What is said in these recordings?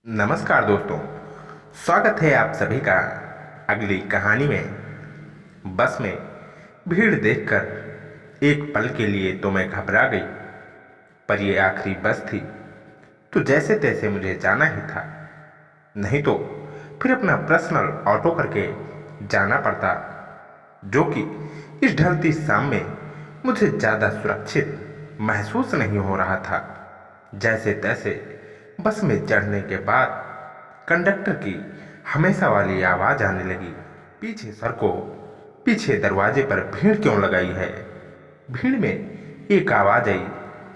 नमस्कार दोस्तों। स्वागत है आप सभी का अगली कहानी में। बस में भीड़ देखकर एक पल के लिए तो मैं घबरा गई, पर ये आखिरी बस थी तो जैसे तैसे मुझे जाना ही था, नहीं तो फिर अपना पर्सनल ऑटो करके जाना पड़ता, जो कि इस ढलती शाम में मुझे ज़्यादा सुरक्षित महसूस नहीं हो रहा था। जैसे तैसे बस में चढ़ने के बाद कंडक्टर की हमेशा वाली आवाज़ आने लगी, पीछे सड़को, पीछे दरवाजे पर भीड़ क्यों लगाई है। भीड़ में एक आवाज़ आई,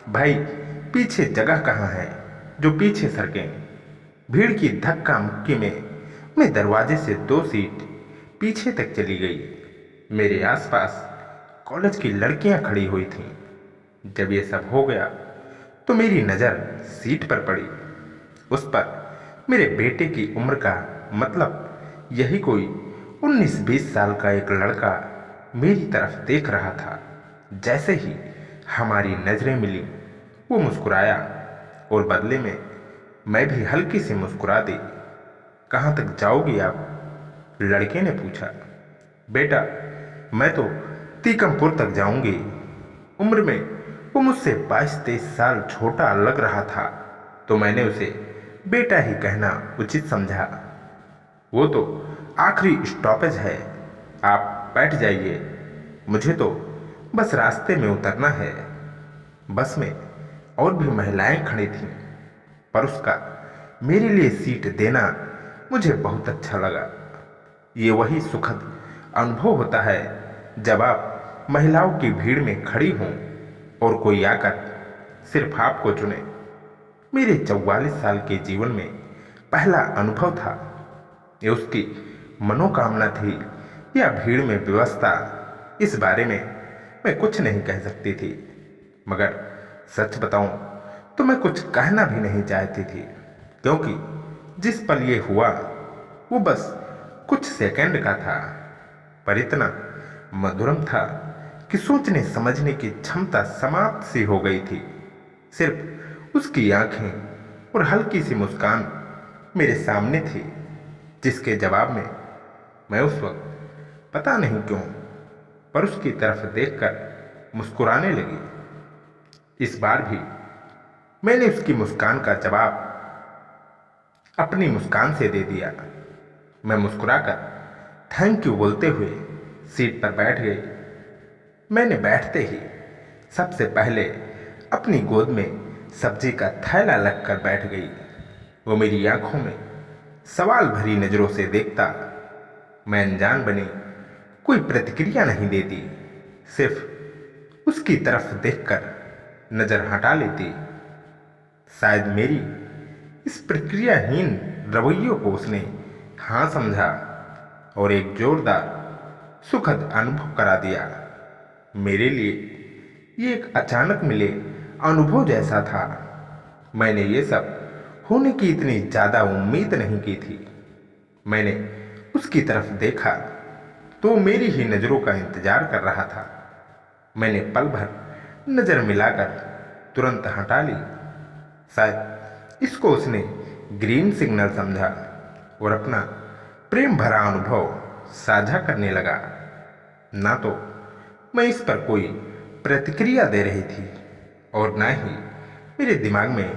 भाई पीछे जगह कहाँ है, जो पीछे सड़कें। भीड़ की धक्का मुक्की में मैं दरवाजे से 2 सीट पीछे तक चली गई। मेरे आसपास कॉलेज की लड़कियां खड़ी हुई थीं। जब ये सब हो गया तो मेरी नज़र सीट पर पड़ी। उस पर मेरे बेटे की उम्र का, मतलब यही कोई 19-20 साल का एक लड़का मेरी तरफ देख रहा था। जैसे ही हमारी नज़रें मिली वो मुस्कुराया और बदले में मैं भी हल्की सी मुस्कुरा दी। कहाँ तक जाओगी आप? लड़के ने पूछा। बेटा मैं तो तीकमपुर तक जाऊंगी। उम्र में वो मुझसे 22-23 साल छोटा लग रहा था, तो मैंने उसे बेटा ही कहना उचित समझा। वो तो आखिरी स्टॉपेज है, आप बैठ जाइए, मुझे तो बस रास्ते में उतरना है। बस में और भी महिलाएं खड़ी थीं, पर उसका मेरे लिए सीट देना मुझे बहुत अच्छा लगा। ये वही सुखद अनुभव होता है जब आप महिलाओं की भीड़ में खड़ी हों और कोई आकर सिर्फ आपको चुने। मेरे 44 साल के जीवन में पहला अनुभव था। ये उसकी मनोकामना थी या भीड़ में व्यवस्था, इस बारे में मैं कुछ नहीं कह सकती थी, मगर सच बताऊं तो मैं कुछ कहना भी नहीं चाहती थी, क्योंकि जिस पल ये हुआ वो बस कुछ सेकंड का था, पर इतना मधुरम था कि सोचने समझने की क्षमता समाप्त सी हो गई थी। सिर्फ उसकी आंखें और हल्की सी मुस्कान मेरे सामने थी, जिसके जवाब में मैं उस वक्त पता नहीं क्यों पर उसकी तरफ देखकर मुस्कुराने लगी। इस बार भी मैंने उसकी मुस्कान का जवाब अपनी मुस्कान से दे दिया। मैं मुस्कुराकर थैंक यू बोलते हुए सीट पर बैठ गई। मैंने बैठते ही सबसे पहले अपनी गोद में सब्जी का थैला लगकर बैठ गई। वो मेरी आंखों में सवाल भरी नज़रों से देखता। मैं अनजान बनी कोई प्रतिक्रिया नहीं देती, सिर्फ उसकी तरफ देखकर नज़र हटा लेती। शायद मेरी इस प्रक्रियाहीन रवैयों को उसने हाँ समझा और एक जोरदार सुखद अनुभव करा दिया। मेरे लिए ये एक अचानक मिले अनुभव जैसा था। मैंने ये सब होने की इतनी ज़्यादा उम्मीद नहीं की थी। मैंने उसकी तरफ देखा तो मेरी ही नज़रों का इंतजार कर रहा था। मैंने पल भर नज़र मिलाकर तुरंत हटा ली। शायद इसको उसने ग्रीन सिग्नल समझा और अपना प्रेम भरा अनुभव साझा करने लगा। ना तो मैं इस पर कोई प्रतिक्रिया दे रही थी और ना ही मेरे दिमाग में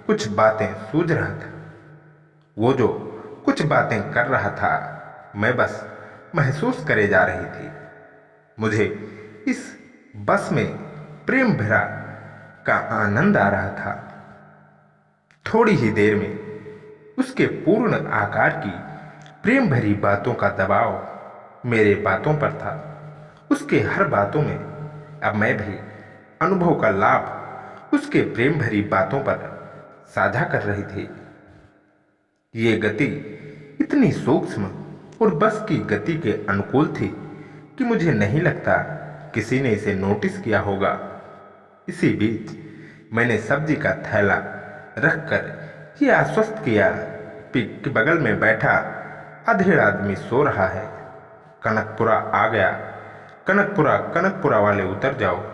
कुछ बातें सूझ रहा था। वो जो कुछ बातें कर रहा था मैं बस महसूस करे जा रही थी। मुझे इस बस में प्रेम भरा का आनंद आ रहा था। थोड़ी ही देर में उसके पूर्ण आकार की प्रेम भरी बातों का दबाव मेरे बातों पर था। उसके हर बातों में अब मैं भी अनुभव का लाभ उसके प्रेम भरी बातों पर साझा कर रही थी। ये गति इतनी सूक्ष्म और बस की गति के अनुकूल थी कि मुझे नहीं लगता किसी ने इसे नोटिस किया होगा। इसी बीच मैंने सब्जी का थैला रखकर ये आश्वस्त किया कि बगल में बैठा अधेड़ आदमी सो रहा है। कनकपुरा आ गया। कनकपुरा कनकपुरा वाले उतर जाओ।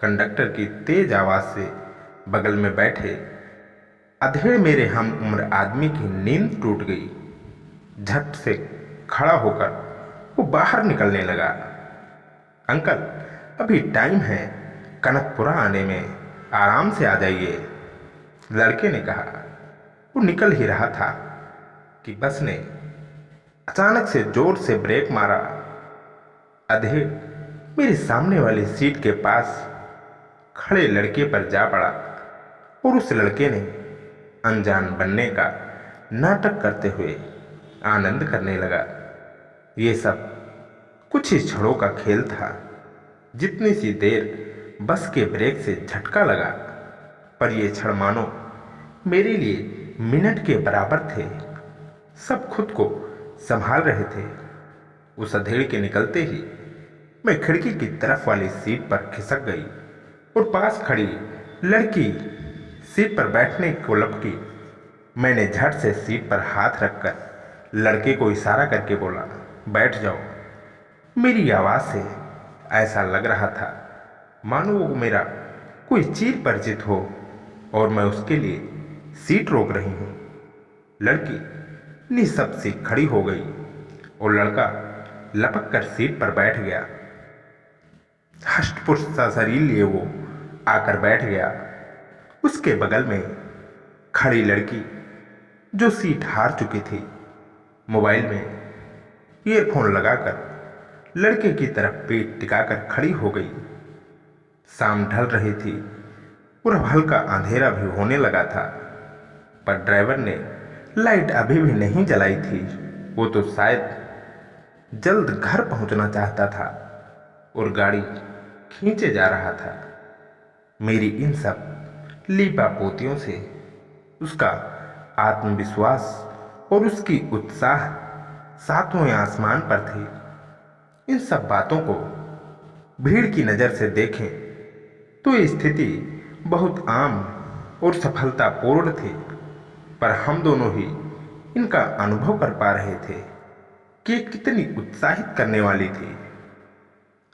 कंडक्टर की तेज आवाज़ से बगल में बैठे अधेड़ मेरे हम उम्र आदमी की नींद टूट गई। झट से खड़ा होकर वो बाहर निकलने लगा। अंकल, अभी टाइम है, कनकपुरा आने में, आराम से आ जाइए, लड़के ने कहा। वो निकल ही रहा था कि बस ने अचानक से जोर से ब्रेक मारा। अधेड़ मेरे सामने वाली सीट के पास खड़े लड़के पर जा पड़ा और उस लड़के ने अनजान बनने का नाटक करते हुए आनंद करने लगा। ये सब कुछ ही क्षणों का खेल था। जितनी सी देर बस के ब्रेक से झटका लगा, पर ये क्षण मानो मेरे लिए मिनट के बराबर थे। सब खुद को संभाल रहे थे। उस अधेड़ के निकलते ही मैं खिड़की की तरफ वाली सीट पर खिसक गई और पास खड़ी लड़की सीट पर बैठने को लपकी। मैंने झट से सीट पर हाथ रखकर लड़के को इशारा करके बोला, बैठ जाओ। मेरी आवाज़ से ऐसा लग रहा था मानो वो मेरा कोई चीर परिचित हो और मैं उसके लिए सीट रोक रही हूँ। लड़की निःशब्द सी खड़ी हो गई और लड़का लपक कर सीट पर बैठ गया। हष्टपुष्ट सा शरीर लिए वो आकर बैठ गया। उसके बगल में खड़ी लड़की जो सीट हार चुकी थी, मोबाइल में ईयरफोन लगाकर लड़के की तरफ पीठ टिकाकर खड़ी हो गई। शाम ढल रही थी और हल्का अंधेरा भी होने लगा था, पर ड्राइवर ने लाइट अभी भी नहीं जलाई थी। वो तो शायद जल्द घर पहुंचना चाहता था और गाड़ी खींचे जा रहा था। मेरी इन सब लीपा पोतियों से उसका आत्मविश्वास और उसकी उत्साह सातवें आसमान पर थी। इन सब बातों को भीड़ की नज़र से देखें तो ये स्थिति बहुत आम और सफलतापूर्ण थी, पर हम दोनों ही इनका अनुभव कर पा रहे थे कि कितनी उत्साहित करने वाली थी।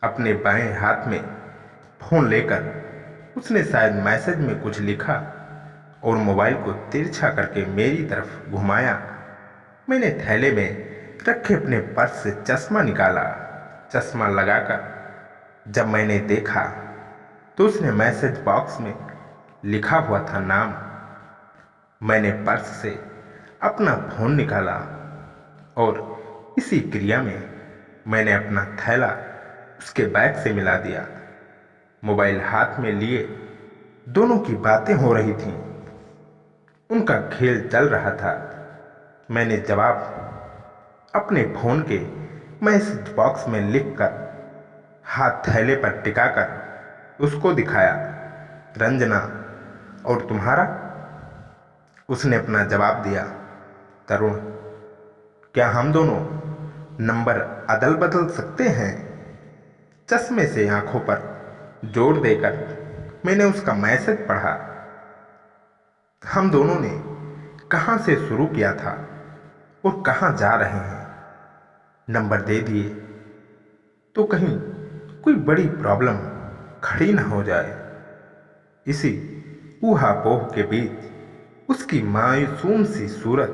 अपने बाएं हाथ में फोन लेकर उसने शायद मैसेज में कुछ लिखा और मोबाइल को तिरछा करके मेरी तरफ घुमाया। मैंने थैले में रखे अपने पर्स से चश्मा निकाला। चश्मा लगाकर जब मैंने देखा तो उसने मैसेज बॉक्स में लिखा हुआ था नाम। मैंने पर्स से अपना फोन निकाला और इसी क्रिया में मैंने अपना थैला उसके बैग से मिला दिया। मोबाइल हाथ में लिए दोनों की बातें हो रही थीं। उनका खेल चल रहा था। मैंने जवाब अपने फोन के मैसेज बॉक्स में लिखकर हाथ थैले पर टिकाकर उसको दिखाया। रंजना, और तुम्हारा? उसने अपना जवाब दिया, तरुण। क्या हम दोनों नंबर अदल बदल सकते हैं? चश्मे से आंखों पर जोर देकर मैंने उसका मैसेज पढ़ा। हम दोनों ने कहाँ से शुरू किया था और कहाँ जा रहे हैं? नंबर दे दिए तो कहीं कोई बड़ी प्रॉब्लम खड़ी न हो जाए। इसी ऊहापोह के बीच उसकी मायूसूम सी सूरत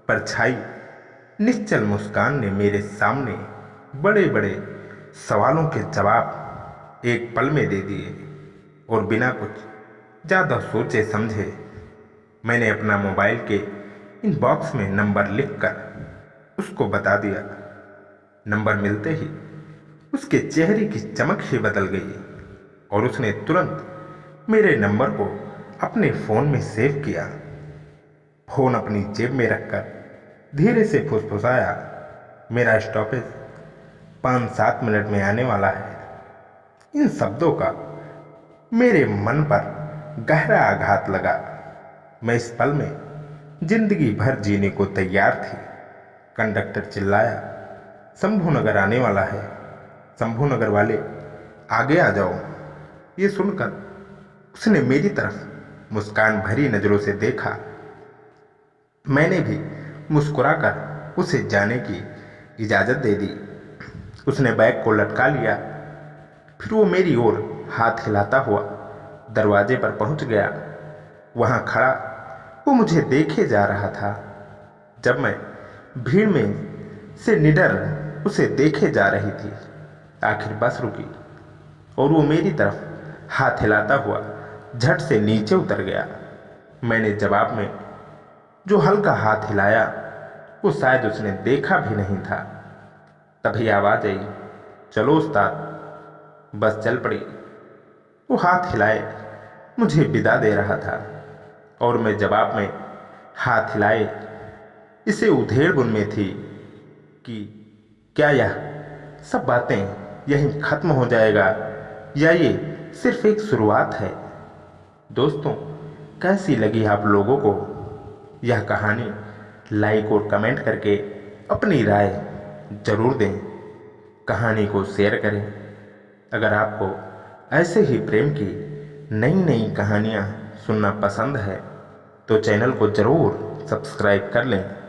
पर छाई निश्चल मुस्कान ने मेरे सामने बड़े बड़े सवालों के जवाब एक पल में दे दिए और बिना कुछ ज़्यादा सोचे समझे मैंने अपना मोबाइल के इनबॉक्स में नंबर लिखकर उसको बता दिया। नंबर मिलते ही उसके चेहरे की चमक ही बदल गई और उसने तुरंत मेरे नंबर को अपने फ़ोन में सेव किया। फ़ोन अपनी जेब में रखकर धीरे से फुसफुसाया, मेरा स्टॉपेज 5-7 मिनट में आने वाला है। इन शब्दों का मेरे मन पर गहरा आघात लगा। मैं इस पल में जिंदगी भर जीने को तैयार थी। कंडक्टर चिल्लाया, शंभूनगर आने वाला है, शंभूनगर वाले आगे आ जाओ। ये सुनकर उसने मेरी तरफ मुस्कान भरी नज़रों से देखा। मैंने भी मुस्कुराकर उसे जाने की इजाज़त दे दी। उसने बैग को लटका लिया। फिर वो मेरी ओर हाथ हिलाता हुआ दरवाजे पर पहुंच गया। वहां खड़ा वो मुझे देखे जा रहा था। जब मैं भीड़ में से निडर उसे देखे जा रही थी, आखिर बस रुकी और वो मेरी तरफ हाथ हिलाता हुआ झट से नीचे उतर गया। मैंने जवाब में जो हल्का हाथ हिलाया वो शायद उसने देखा भी नहीं था। तभी आवाज आई, चलो उस्ताद। बस चल पड़ी। वो हाथ हिलाए मुझे विदा दे रहा था और मैं जवाब में हाथ हिलाए इसे उधेड़-बुन में थी कि क्या यह सब बातें यहीं खत्म हो जाएगा या ये सिर्फ एक शुरुआत है। दोस्तों, कैसी लगी आप लोगों को यह कहानी? लाइक और कमेंट करके अपनी राय जरूर दें। कहानी को शेयर करें। अगर आपको ऐसे ही प्रेम की नई नई कहानियाँ सुनना पसंद है तो चैनल को ज़रूर सब्सक्राइब कर लें।